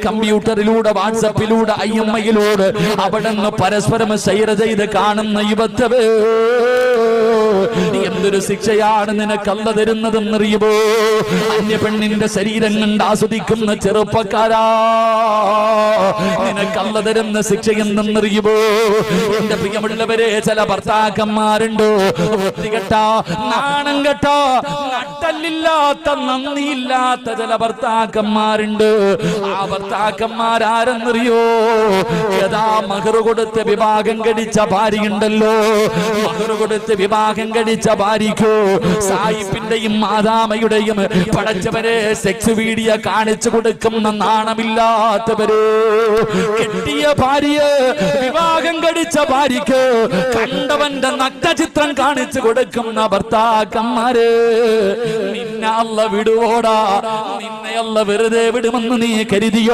കമ്പ്യൂട്ടറിലൂടെ വാട്സപ്പിലൂടെ IMIയിലൂടെ അവിടെ നിന്ന് പരസ്പരം ഷെയർ ചെയ്ത് കാണുന്ന യുവത്വേ, എന്തൊരു ശിക്ഷയാണ് നിനക്കല്ല തരുന്നതെന്നറിയുമോ? അന്യ പെണ്ണിന്റെ ശരീരം കണ്ട് ആസ്വദിക്കുന്ന ചെറുപ്പക്കാരാ, നിനക്കല്ല തരുന്ന ശിക്ഷ എന്തെന്നറിയുമോ? എന്റെ പ്രിയമുള്ളവരെ, ചില ഭർത്താക്കന്മാരുണ്ട് വൃത്തികെട്ട, നാണം കെട്ട, നട്ടല്ലില്ലാത്ത, നന്ദിയില്ലാത്ത ചില ഭർത്താക്കന്മാരുണ്ട്. ആ ഭർത്താക്കന്മാരാരെന്നറിയോ? ഏതാ മഹർ കൊടുത്ത് വിവാഹം കഴിച്ച ഭാര്യയുണ്ടല്ലോ, മഹർ കൊടുത്ത് വിവാഹം കഴിച്ച ഭാര്യയ്ക്കോ സായിപ്പിന്റെയും മാതാമയുടെയും പടച്ചവരെ സെക്സ് വീഡിയോ കാണിച്ചു കൊടുക്കുന്ന നാണമില്ലാത്തവര്, കെട്ടിയ ഭാര്യയെ വിവാഹം കഴിച്ച ഭാര്യയ്ക്ക് കണ്ടവന്റെ നഗ്നചിത്രം കാണിച്ചു കൊടുക്കുന്ന ഭർത്താക്കന്മാര്, നിന്നെ അല്ല വിടുവോടാ? നിന്നെ അല്ല വെറുതെ വിടുമെന്ന് നീ കരുതിയോ?